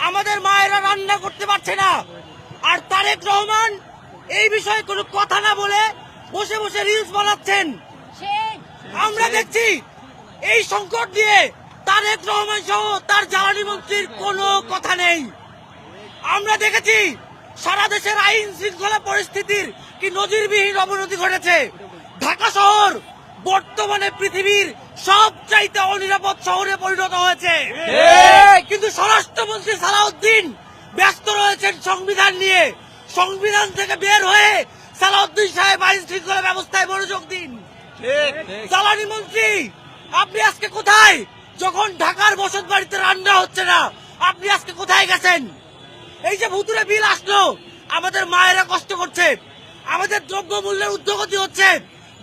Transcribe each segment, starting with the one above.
আমাদের মায়েরা রান্না করতে পারছে না, আর তারেক রহমান এই বিষয়ে কোনো কথা না বলে বসে বসে রিলস বানাচ্ছেন। আমরা দেখছি এই সংকট দিয়ে তারেক রহমান সহ তার জ্বালানি মন্ত্রীর কোনো কথা নেই। আমরা দেখেছি সারা দেশের আইন শৃঙ্খলা পরিস্থিতির কি নজিরবিহীন অবনতি ঘটেছে। ঢাকা শহর বর্তমানে পৃথিবীর সবচাইতে অনিরাপদ শহরে পরিণত হয়েছে, কিন্তু স্বরাষ্ট্রমন্ত্রী সালাউদ্দিন ব্যস্ত রয়েছেন সংবিধান নিয়ে। সংবিধান থেকে বের হয়ে সালাউদ্দিন সাহেব আইন শৃঙ্খলা ব্যবস্থায় মনোযোগ দিন। জ্বালানি মন্ত্রী আপনি আজকে কোথায়? যখন ঢাকার বসত বাড়িতে রান্না হচ্ছে না, আপনি আজকে কোথায় গেছেন? এই যে ভুতুরে বিল আসলো, আমাদের মায়েরা কষ্ট করছে, আমাদের দ্রব্য মূল্যের ঊর্ধ্বগতি হচ্ছে,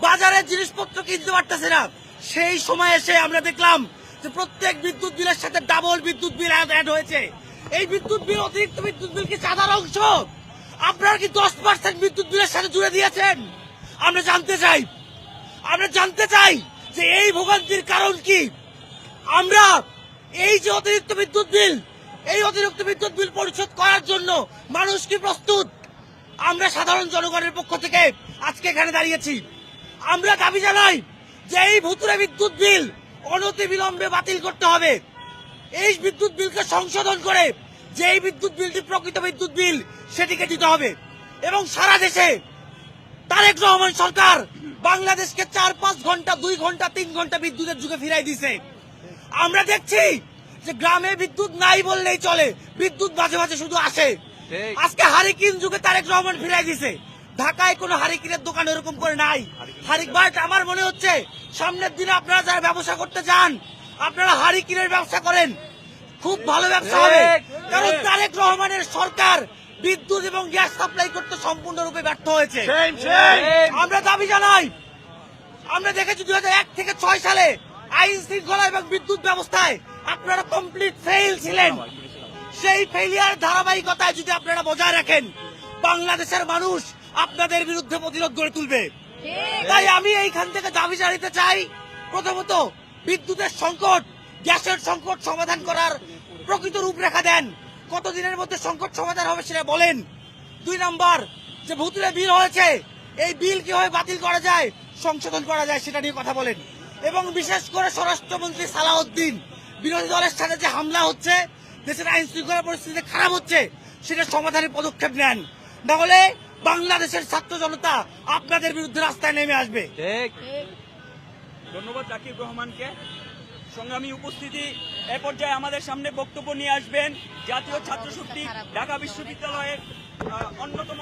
বাজারে জিনিসপত্র কিনতে পারতেছে না। সেই সময় এসে আমরা দেখলাম যে প্রত্যেক বিদ্যুৎ বিলের সাথে ডাবল বিদ্যুৎ বিল অ্যাড হয়েছে। এই বিদ্যুৎ বিল, অতিরিক্ত বিদ্যুৎ বিল কি চাঁদার অংশ? আপনারা কি 10% বিদ্যুৎ বিলের সাথে জুড়ে দিয়েছেন? আমরা জানতে চাই যে এই ভোগান্তির কারণ কি। আমরা এই যে অতিরিক্ত বিদ্যুৎ বিল, এই অতিরিক্ত বিদ্যুৎ বিল পরিশোধ করার জন্য মানুষ কি প্রস্তুত? আমরা সাধারণ জনগণের পক্ষ থেকে আজকে এখানে দাঁড়িয়েছি। আমরা দাবি জানাই যে এই ভুতুরে বিদ্যুৎ বিল অনতিবিলম্বে বাতিল করতে হবে। এই বিদ্যুৎ বিলকে সংশোধন করে যে এই বিদ্যুৎ বিলটি প্রকৃত বিদ্যুৎ বিল সেটিকে দিতে হবে। এবং সারা দেশে তারেক রহমান সরকার বাংলাদেশকে 4-5 ঘন্টা, 2 ঘন্টা, 3 ঘন্টা বিদ্যুতের যুগে ফিরাই দিছে। আমরা দেখছি যে গ্রামে বিদ্যুৎ নাই বললেই চলে, বিদ্যুৎ মাঝে মাঝে শুধু আসে। আজকে হারিকেন যুগে তারেক রহমান ফিরাই দিছে। ঢাকায় কোনো হারিকেনের দোকান এরকম করে নাই। বাট আমার মনে হচ্ছে সামনের দিনে আপনারা যারা ব্যবসা করতে চান, আপনারা হারিকেনের ব্যবসা করেন, খুব ভালো ব্যবসা হবে। কারণ তারেক রহমানের সরকার বিদ্যুৎ এবং গ্যাস সাপ্লাই করতে সম্পূর্ণরূপে ব্যর্থ হয়েছে। আমরা দাবি জানাই, আমরা দেখেছি 2001 থেকে 6 সালে আইন শৃঙ্খলা এবং বিদ্যুৎ ব্যবস্থায় আপনারা কমপ্লিট ফেইল ছিলেন। সেই ফেইলিয়ার ধারাবাহিকতায় যদি আপনারা বজায় রাখেন, বাংলাদেশের মানুষ আপনাদের বিরুদ্ধে প্রতিরোধ গড়ে তুলবে। তাই আমি এইখান থেকে দাবি জানাতে চাই, প্রথমত বিদ্যুতের সংকট, গ্যাসের সংকট সমাধান করার প্রকৃত রূপরেখা দেন। কতদিনের মধ্যে সংকট সমাধান হবে সেটা বলেন। 2 নম্বর, যে ভুতুরে বিল হয়েছে, এই বিল কিভাবে বাতিল করা যায়, সংশোধন করা যায় সেটা নিয়ে কথা বলেন। এবং বিশেষ করে স্বরাষ্ট্রমন্ত্রী সালাউদ্দিন, বিরোধী দলের সাথে যে হামলা হচ্ছে, দেশের আইন শৃঙ্খলা পরিস্থিতি খারাপ হচ্ছে, সেটা সমাধানের পদক্ষেপ নেন। নাহলে বাংলাদেশের ছাত্র জনতা আপনাদের বিরুদ্ধে রাস্তায় নেমে আসবে। ধন্যবাদ জাকির রহমানকে। সংগ্রামী উপস্থিতি, এ পর্যায়ে আমাদের সামনে বক্তব্য নিয়ে আসবেন জাতীয় ছাত্র শক্তি ঢাকা বিশ্ববিদ্যালয়ের অন্যতম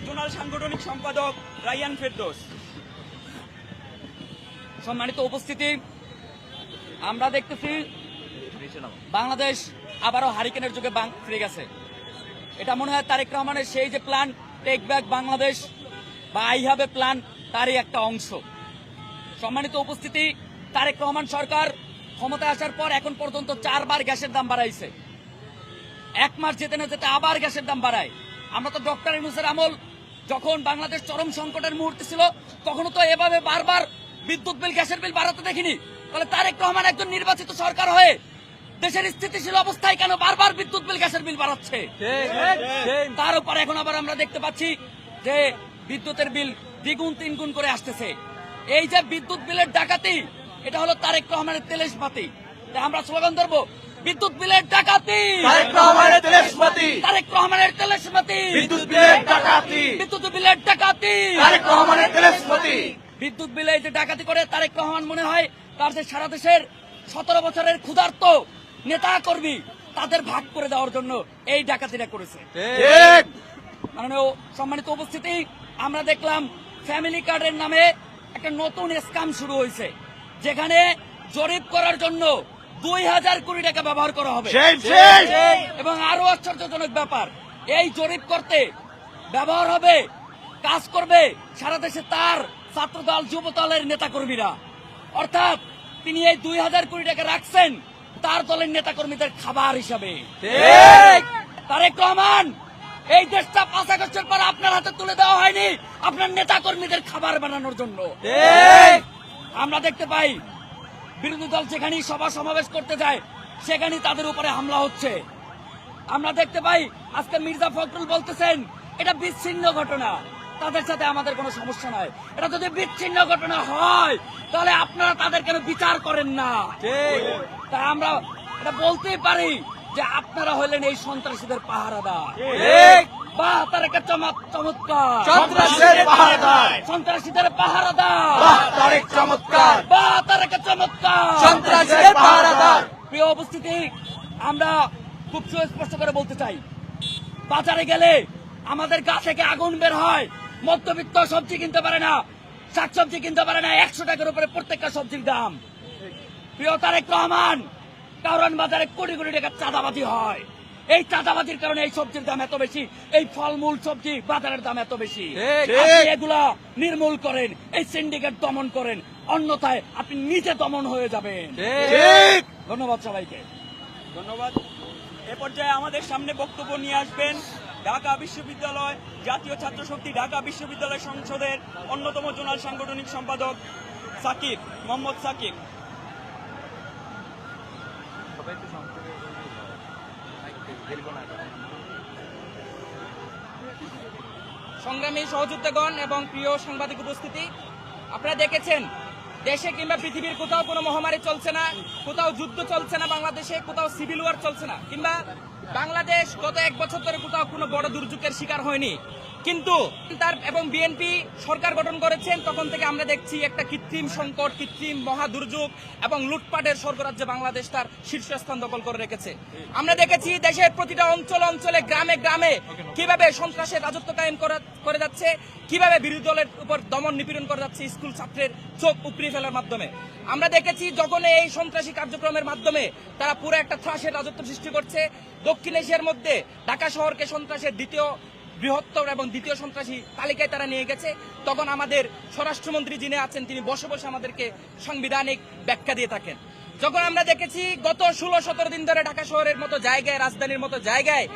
জোনাল সাংগঠনিক সম্পাদক রাইয়ান ফেরদৌস। সম্মানিত উপস্থিতি, আমরা দেখতেছি বাংলাদেশ আবারও হারিকেনের যুগে ফিরে গেছে। এটা মনে হয় তারেক রহমানের সেই যে প্ল্যান টেক ব্যাক বাংলাদেশ বা আই হ্যাভ এ প্ল্যান, তারই একটা অংশ। সম্মানিত উপস্থিতি, তারেক রহমান সরকার ক্ষমতায় আসার পর এখন পর্যন্ত 4 বার গ্যাসের দাম বাড়াইছে। 1 মাস যেতে না যেতে আবার গ্যাসের দাম বাড়ায়। আমরা তো ডক্টর ইউনূসের আমল, যখন বাংলাদেশ চরম সংকটের মুহূর্তে ছিল, তখনও তো এভাবে বারবার বিদ্যুৎ বিল, গ্যাসের বিল বাড়াতে দেখিনি। তাহলে তারেক রহমান একজন নির্বাচিত সরকার হয়ে দেশের স্থিতিশীল অবস্থায় কেন বারবার বিদ্যুৎ বিল, গ্যাসের বিল বাড়াচ্ছে? তার উপর এখন আবার আমরা দেখতে পাচ্ছি যে বিদ্যুতের বিল 2 গুণ 3 গুণ করে আসতেছে। এই যে বিদ্যুৎ বিলের ডাকাতি, এটা হলো তারেক রহমানের তেলেশপাতি। আমরা স্লোগান ধরবো, বিদ্যুৎ বিলের ডাকাতি, তারেক রহমানের তেলেশপাতি, তারেক রহমানের তেলেশপাতি, বিদ্যুৎ বিলের ডাকাতি, বিদ্যুৎ বিলের ডাকাতি, তারেক রহমানের তেলেশপাতি। বিদ্যুৎ বিলে যে ডাকাতি করে তারেক রহমান মনে হয় তার যে সারা দেশের 17 বছরের ক্ষুধার্ত নেতা কর্মী তাদের ভাগ করে দেওয়ার জন্য এই ডাকাতিটা করেছে। মাননীয় সম্মানিত উপস্থিতি, আমরা দেখলাম ফ্যামিলি কার্ডের নামে একটা নতুন স্ক্যাম শুরু হয়েছে, যেখানে জরিপ করার জন্য 2000 কোটি টাকা ব্যবহার করা হবে। এবং আরো আশ্চর্যজনক ব্যাপার, এই জরিপ করতে ব্যবহার হবে, কাজ করবে সারা দেশে তার ছাত্রদল, যুবদলের নেতা কর্মীরা। অর্থাৎ তিনি এই 2000 কোটি টাকা রাখছেন তার দলের নেতা কর্মীদের খাবার হিসাবে। তারেক রহমান, এই দেশটা 5 আগস্টের পর আপনার হাতে তুলে দেওয়া হয়নি আপনার নেতা কর্মীদের খাবার বানানোর জন্য। আমরা দেখতে পাই বিরোধী দল যেখানেই সভা সমাবেশ করতে যায়, সেখানেই তাদের উপরে হামলা হচ্ছে। আমরা দেখতে পাই আজকে মির্জা ফখরুল বলতেছেন এটা বিচ্ছিন্ন ঘটনা, তাদের সাথে আমাদের কোনো সমস্যা নাই। এটা যদি বিচ্ছিন্ন ঘটনা হয় তাহলে আপনারা তাদের কেন বিচার করেন না? তাই আমরা এটা বলতেই পারি যে আপনারা হলেন এই সন্ত্রাসীদের পাহারাদার। বাহ, তার একটা চমৎকার সন্ত্রাসীদের পাহারাদার। সন্ত্রাসীদের পাহারাদার। বাহ, তারেক চমৎকার। বাহ, তার একটা চমৎকার সন্ত্রাসীদের পাহারাদার। প্রিয় উপস্থিতি, আমরা খুব সুস্পষ্ট করে বলতে চাই, বাজারে গেলে আমাদের গা থেকে আগুন বের হয়। মধ্যবিত্ত সবজি কিনতে পারে না, শাকসবজি কিনতে পারে না, 100 টাকার উপরে প্রত্যেকটা সবজির দাম। প্রিয় তারেক রহমান, কারণ বাজারে কোটি কোটি টাকা চাঁদাবাজি হয়। এই চাঁদাবাজির কারণে এই সবজির দাম এত বেশি, এই ফলমূল সবজি বাজারের দাম এত বেশি। আপনি এগুলা নির্মূল করেন, এই সিন্ডিকেট দমন করেন, অন্যথায় আপনি নিজে দমন হয়ে যাবেন। ধন্যবাদ সবাইকে। ধন্যবাদ। এ পর্যায়ে আমাদের সামনে বক্তব্য নিয়ে আসবেন ঢাকা বিশ্ববিদ্যালয় জাতীয় ছাত্র শক্তি ঢাকা বিশ্ববিদ্যালয় সংসদের অন্যতম জোনাল সাংগঠনিক সম্পাদক সাকিব, মোহাম্মদ সাকিব। সংগ্রামী সহযোদ্ধাগণ এবং প্রিয় সাংবাদিক উপস্থিতি, আপনারা দেখেছেন দেশে কিংবা পৃথিবীর কোথাও কোনো মহামারী চলছে না, কোথাও যুদ্ধ চলছে না, বাংলাদেশে কোথাও সিভিল ওয়ার চলছে না, কিংবা বাংলাদেশ গত 1 বছর ধরে কোথাও কোনো বড় দুর্যোগের শিকার হয়নি। কিন্তু তার এবং বিএনপি সরকার গঠন করেছেন তখন থেকে আমরা দেখছি একটা কৃত্রিম সংকট, কৃত্রিম মহা দুর্যোগ এবং লুটপাটের স্বর্গরাজ্যে বাংলাদেশ তার শীর্ষস্থান দখল করে রেখেছে। আমরা দেখেছি দেশের প্রতিটা অঞ্চলে গ্রামে গ্রামে কিভাবে সন্ত্রাসের রাজত্ব কায়েম করে যাচ্ছে, কিভাবে বিরোধী দলের উপর দমন নিপীড়ন করে যাচ্ছে স্কুল ছাত্রের চোখ উপড়িয়ে ফেলার মাধ্যমে। আমরা দেখেছি যখন এই সন্ত্রাসী কার্যক্রমের মাধ্যমে তারা পুরো একটা ত্রাসের রাজত্ব সৃষ্টি করছে, দক্ষিণ এশিয়ার মধ্যে ঢাকা শহরকে সন্ত্রাসের দ্বিতীয় বৃহত্তর এবং দ্বিতীয় সন্ত্রাসী তালিকায় তারা নিয়ে গেছে, তখন আমাদের স্বরাষ্ট্রমন্ত্রী যিনি আছেন তিনি বসে বসে আমাদেরকে সাংবিধানিক ব্যাখ্যা দিয়ে থাকেন। যখন আমরা দেখেছি গত 16-17 দিন ধরে ঢাকা শহরের মতো জায়গায়, রাজধানীর মতো জায়গায়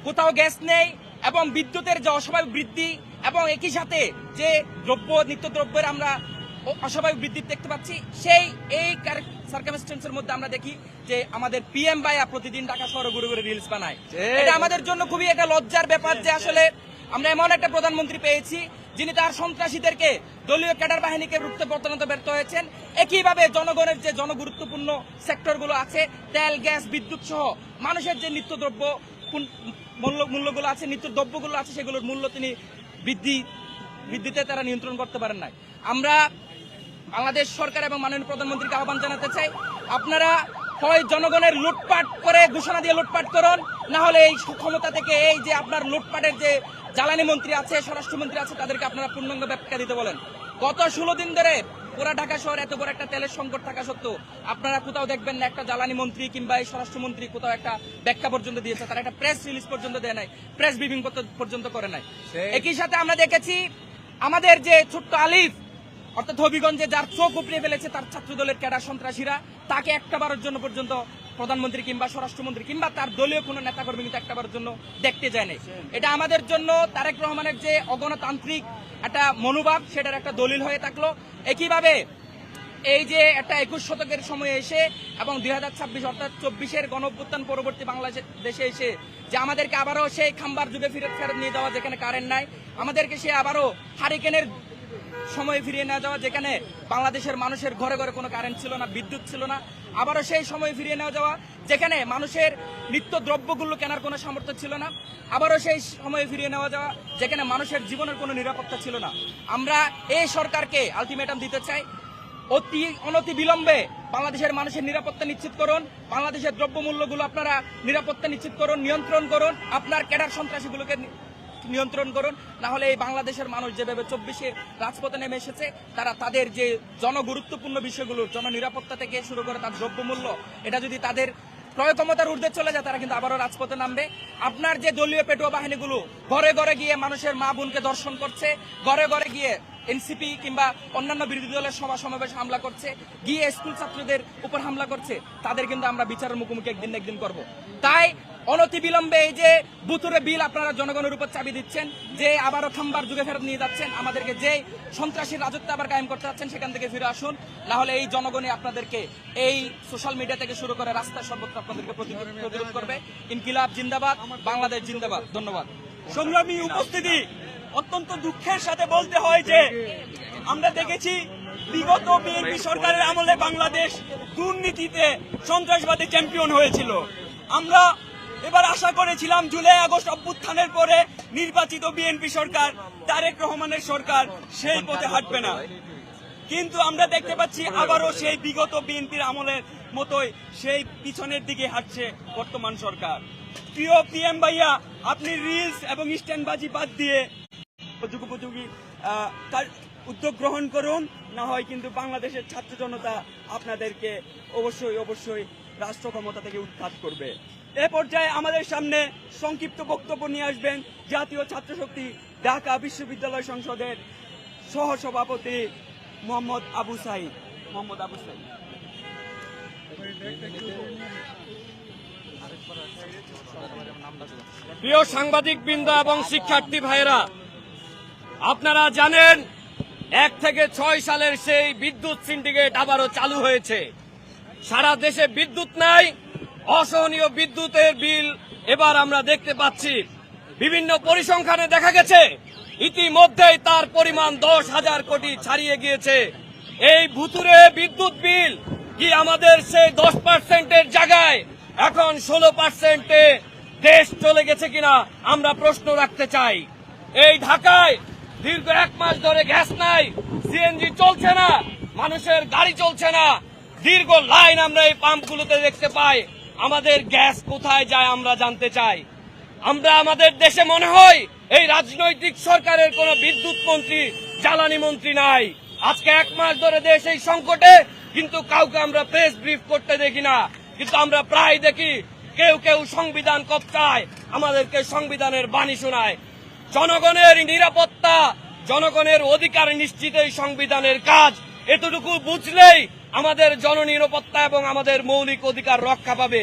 কোথাও গ্যাস নেই এবং বিদ্যুতের যে অস্বাভাবিক বৃদ্ধি এবং একই সাথে যে নিত্যদ্রব্যের আমরা অস্বাভাবিক বৃদ্ধি দেখতে পাচ্ছি, এই সার্কামস্টেন্সের মধ্যে আমরা দেখি যে আমাদের পিএম ভাইয়া প্রতিদিন ঢাকা শহরে ঘুরে ঘুরে রিলস বানায়। এটা আমাদের জন্য খুবই একটা লজ্জার ব্যাপার যে আসলে আমরা এমন একটা প্রধানমন্ত্রী পেয়েছি যিনি তার সন্ত্রাসীদেরকে দলীয় ক্যাডার বাহিনীকে রুখতে প্রধানত ব্যর্থ হয়েছেন। একইভাবে জনগণের যে জনগুরুত্বপূর্ণ সেক্টরগুলো আছে, তেল, গ্যাস, বিদ্যুৎ সহ মানুষের যে নিত্যদ্রব্য মূল্যগুলো আছে, নিত্যদ্রব্যগুলো আছে, সেগুলোর মূল্য তিনি বৃদ্ধিতে তারা নিয়ন্ত্রণ করতে পারেন নাই। আমরা বাংলাদেশ সরকার এবং মাননীয় প্রধানমন্ত্রীকে আহ্বান জানাতে চাই, আপনারা হয় জনগণের লুটপাট করে ঘোষণা দিয়ে লুটপাট করুন, না হলে এই ক্ষমতা থেকে এই যে আপনার লুটপাটের যে জ্বালানি মন্ত্রী আছে, স্বরাষ্ট্রমন্ত্রী আছে, তাদেরকে আপনারা পূর্ণাঙ্গ ব্যাখ্যা দিতে বলেন। গত 16 দিন ধরে পুরা ঢাকা শহরে এত বড় একটা তেলের সংকট থাকা সত্ত্বেও আপনারা কোথাও দেখবেন না একটা জ্বালানি মন্ত্রী কিংবা এই স্বরাষ্ট্রমন্ত্রী কোথাও একটা ব্যাখ্যা পর্যন্ত দিয়েছে, তারা একটা প্রেস রিলিজ পর্যন্ত দেয় নাই, প্রেস ব্রিফিং পর্যন্ত করে নাই। একই সাথে আমরা দেখেছি আমাদের যে ছোট্ট আলিফ অর্থাৎ হবিগঞ্জে যার চোখ উপড়িয়ে ফেলেছে তার ছাত্রদলের ক্যাডার সন্ত্রাসীরা, তাকে একটাবারের জন্য পর্যন্ত প্রধানমন্ত্রী কিংবা স্বরাষ্ট্রমন্ত্রী কিংবা তার দলীয় কোনো নেতাকর্মী কিন্তু একটাবারের জন্য দেখতে যায় নাই। এটা আমাদের জন্য তারেক রহমানের যে অগণতান্ত্রিক একটা মনোভাব সেটার একটা দলিল হয়ে থাকলো। একইভাবে এই যে একটা 21 শতকের সময়ে এসে এবং 2026 অর্থাৎ 24-এর গণঅভ্যুত্থান পরবর্তী বাংলাদেশে এসে যে আমাদেরকে আবারও সেই খাম্বার যুগে ফেরত নিয়ে যাওয়া, যেখানে কারেন্ট নাই, আমাদেরকে সে আবারও হারিকেনের সময় ফিরিয়ে নেওয়া যাওয়া, যেখানে বাংলাদেশের মানুষের ঘরে ঘরে কোনো কারেন্ট ছিল না, বিদ্যুৎ ছিল না, আবারও সেই সময় ফিরিয়ে নেওয়া যাওয়া যেখানে মানুষের নিত্য দ্রব্যগুলো কেনার কোনো সামর্থ্য ছিল না, আবারও সেই সময় ফিরিয়ে নেওয়া যাওয়া যেখানে মানুষের জীবনের কোনো নিরাপত্তা ছিল না। আমরা এই সরকারকে আলটিমেটাম দিতে চাই, অনতি বিলম্বে বাংলাদেশের মানুষের নিরাপত্তা নিশ্চিত করুন, বাংলাদেশের দ্রব্যমূল্যগুলো আপনারা নিরাপত্তা নিশ্চিত করুন, নিয়ন্ত্রণ করুন, আপনার ক্যাডার সন্ত্রাসীগুলোকে নিয়ন্ত্রণ করুন, না হলে এই বাংলাদেশের মানুষ যেভাবে 24-এ রাজপথে নেমে এসেছে তারা তাদের যে জনগুরুত্বপূর্ণ বিষয়গুলো, জননিরাপত্তা থেকে শুরু করে তার দ্রব্যমূল্য, এটা যদি তাদের ক্রয় ক্ষমতার ঊর্ধ্বে চলে যায় তারা কিন্তু আবারও রাজপথে নামবে। আপনার যে দলীয় পেটুয়া বাহিনীগুলো ঘরে ঘরে গিয়ে মানুষের মা বোনকে দর্শন করছে, ঘরে ঘরে গিয়ে এনসিপি কিংবা অন্যান্য বিরোধী দলের সভা সমাবেশ হামলা করছে, গিয়ে স্কুল ছাত্রদের উপর হামলা করছে, তাদের কিন্তু আমরা বিচারের মুখোমুখি একদিন করব। তাই অনতিবিলম্বে এই যে বুতুরে বিল আপনারা জনগণের উপর চাবি দিচ্ছেন, যে আবারও খাম্বার যুগে ফেরত নিয়ে যাচ্ছেন, আমাদেরকে যে সন্ত্রাসী রাজত্ব আবার কায়েম করতে যাচ্ছেন সেখান থেকে ফিরে আসুন, না হলে এই জনগণই আপনাদেরকে এই সোশ্যাল মিডিয়া থেকে শুরু করে রাস্তায় সর্বত্র আপনাদেরকে প্রতিরোধ করবে। ইনকিলাব জিন্দাবাদ, বাংলাদেশ জিন্দাবাদ। ধন্যবাদ। সংগ্রামী উপস্থিতি, অত্যন্ত দুঃখের সাথে বলতে হয় যে আমরা দেখেছি বিগত বিএনপি সরকারের আমলে বাংলাদেশ দুর্নীতিতে সন্ত্রাসবাদে চ্যাম্পিয়ন হয়েছিল। আমরা এবার আশা করেছিলাম জুলাই আগস্ট অভ্যুত্থানের পরে নির্বাচিত বিএনপি সরকার, তারেক রহমানের সরকার সেই পথে হাঁটবে না, কিন্তু আমরা দেখতে পাচ্ছি আবারও সেই বিগত বিএনপির আমলের মতোই সেই পিছনের দিকে হাঁটছে বর্তমান সরকার। প্রিয় পিএম ভাইয়া, আপনি রিলস এবং স্ট্যান্ডবাজি বাদ দিয়ে উপযোগী উদ্যোগ গ্রহণ করুন, না হয় কিন্তু বাংলাদেশের ছাত্র জনতা আপনাদেরকে অবশ্যই রাষ্ট্র ক্ষমতা থেকে উৎখাত করবে। এ পর্যায়ে আমাদের সামনে সংক্ষিপ্ত বক্তব্য নিয়ে আসবেন জাতীয় ছাত্র শক্তি ঢাকা বিশ্ববিদ্যালয় সংসদের সহসভাপতি মোহাম্মদ আবু সাইদ। প্রিয় সাংবাদিক বৃন্দ এবং শিক্ষার্থী ভাইয়েরা, আপনারা জানেন 1 থেকে 6 সালের সেই বিদ্যুৎ সিন্ডিকেট আবারও চালু হয়েছে। সারা দেশে বিদ্যুৎ নাই, অসহনীয় বিদ্যুতের বিল এবার আমরা দেখতে পাচ্ছি। বিভিন্ন পরিসংখ্যানে দেখা গেছে ইতিমধ্যেই তার পরিমাণ 10,000 কোটি ছাড়িয়ে গিয়েছে। এই ভুতুরে বিদ্যুৎ বিল কি আমাদের সেই 10%-এর জায়গায় এখন 16%-এ দেশ চলে গেছে কিনা আমরা প্রশ্ন রাখতে চাই। এই ঢাকায় দীর্ঘ 1 মাস ধরে গ্যাস নাই, সিএনজি চলছে না, মানুষের গাড়ি চলছে না, দীর্ঘ লাইন আমরা এই পাম্পগুলোতে দেখতে পাই। আমাদের গ্যাস কোথায় যায় আমরা জানতে চাই। আমরা আমাদের দেশে মনে হয় এই রাজনৈতিক সরকারের কোনো বিদ্যুৎ মন্ত্রী, জ্বালানি মন্ত্রী নাই। আজকে 1 মাস ধরে দেশ এই সংকটে, কিন্তু কাউকে আমরা প্রেস ব্রিফ করতে দেখি না। কিন্তু আমরা প্রায় দেখি কেউ সংবিধান কপচায়, আমাদেরকে সংবিধানের বাণী শোনায়। জনগণের নিরাপত্তা, জনগণের অধিকার নিশ্চিতই সংবিধানের কাজ। এতটুকু বুঝলেই আমাদের জননিরাপত্তা এবং আমাদের মৌলিক অধিকার রক্ষা পাবে।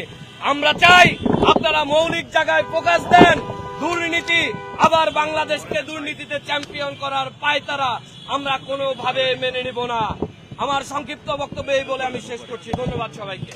আমরা চাই আপনারা মৌলিক জায়গায় ফোকাস দেন। দুর্নীতি আবার বাংলাদেশকে দুর্নীতিতে চ্যাম্পিয়ন করার পায়তারা আমরা কোনোভাবে মেনে নেব না। আমার সংক্ষিপ্ত বক্তব্য এই বলে আমি শেষ করছি। ধন্যবাদ সবাইকে।